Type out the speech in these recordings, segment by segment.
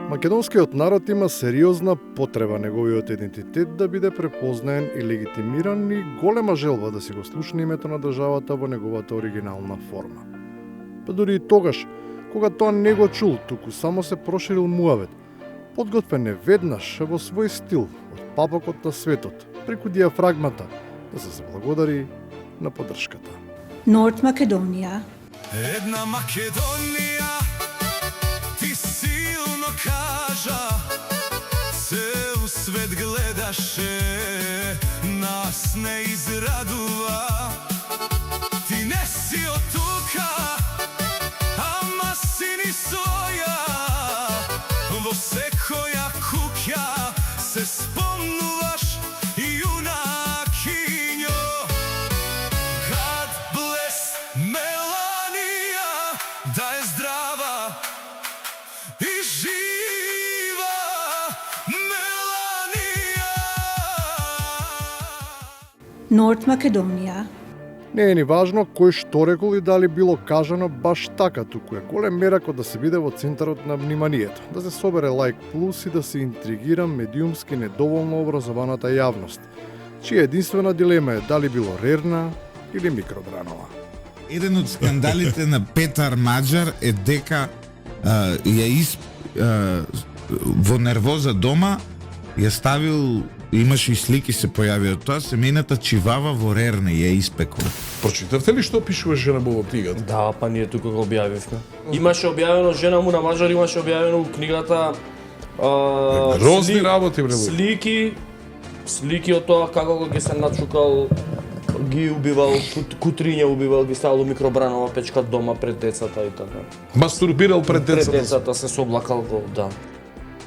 Македонскиот народ има сериозна потреба неговиот идентитет да биде препознаен и легитимиран и голема желба да си го слушне името на државата во неговата оригинална форма. Па дури и тогаш, кога тоа не го чул, туку само се проширил муавет, подготвен е веднаш во свој стил од папокот на светот, преку диафрагмата, да се заблагодари на поддршката. Норт Македонија. Една Македонија, ти силно кажа, цел свет гледаше, нас не израдува. Ти не си од тука, ама си ни своја, во секоја куќа се спомнуваш јунакињо. God bless Меланија, да е здрава и жива Меланија. Норт Македонија. Не е ни важно кој што рекол и дали било кажано баш така, туку е голем мерак да се биде во центарот на вниманието, да се собере лајк плюс и да се интригира медиумски недоволно образованата јавност, чија единствена дилема е дали било рерна или микробранова. Еден од скандалите на Петар Маџар е дека во нервоза дома ја ставил, имаше и слики се појави од тоа, семејната чивава во рерне ја испекол. Прочитавте ли што пишува жена му во книгата? Да, па ние тука го објавивме. Имаше објавено жена му на Маџар, имаше објавено у книгата Грозни работи, бре. слики од тоа како ги се начукал, ги убивал, кутриња убивал, ги ставал у микробранова печка дома пред децата и така. Мастурбирал пред Пред децата. децата се соблакал го, да.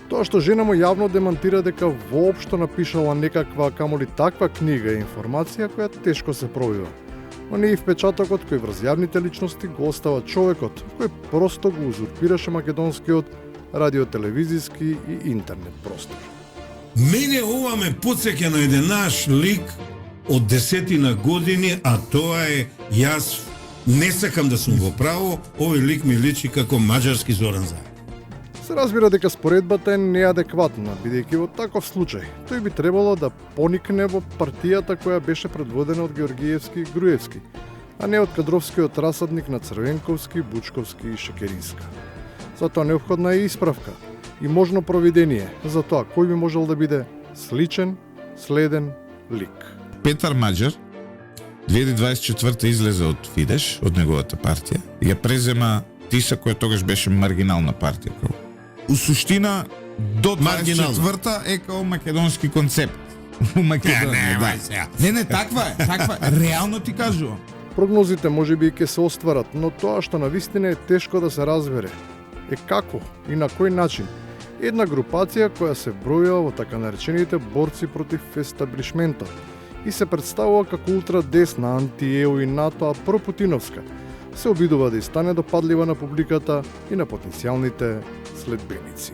Тоа што жена му јавно демантира дека воопшто напишала некаква, камоли таква книга и информација која тешко се пробива. Но не и впечатокот кој врз јавните личности го остава човекот, кој просто го узурпираше македонскиот радиотелевизиски и интернет простор. Мене ова ме потсеќа на еден наш лик од 10 години, а тоа е јас не сакам да сум во право, овој лик ми личи како маđarски Зоран Заев. Се разбира дека споредбата е неадекватна, бидејќи во таков случај тој би требало да поникне во партијата која беше предводена од Георгиевски и Груевски, а не од кадровскиот расадник на Црвенковски, Бучковски и Шекеринска. Затоа неопходна е исправка и можно провидение за тоа кој би можел да биде сличен, следен лик. Петар Маđар 2024 излезе од Фидеш, од неговата партија, ја презема Тиса, која тогаш беше маргинална партија. У суштина, до 24-та е као македонски концепт. У Македонија, да. Не, таква е, реално ти кажувам. Прогнозите можеби и ќе се остварат, но тоа што навистина е тешко да се разбере е како и на кој начин една групација која се бројува во така наречените борци против естаблишментот и се представува како ултрадесна, анти-ЕУ и НАТО, а пропутиновска, се обидува да и стане допадлива на публиката и на потенцијалните следбеници.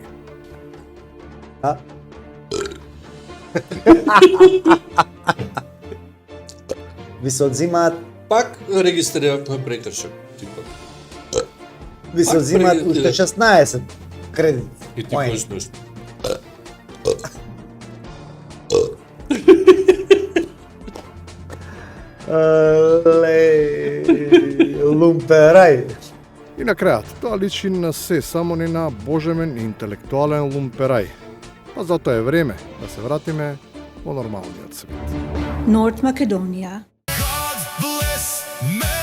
Ви се одзимаат, Пак регистрирав прекршок, типа. ви се Пак одзимаат преди- уште 16 кредит. И ти Ој. кој нещо. Лумперај. И на крајот, тоа личи на се, само не на божемен интелектуален лумперај. Па затоа е време да се вратиме во нормалниот свет. Норт Македонија. God bless Mel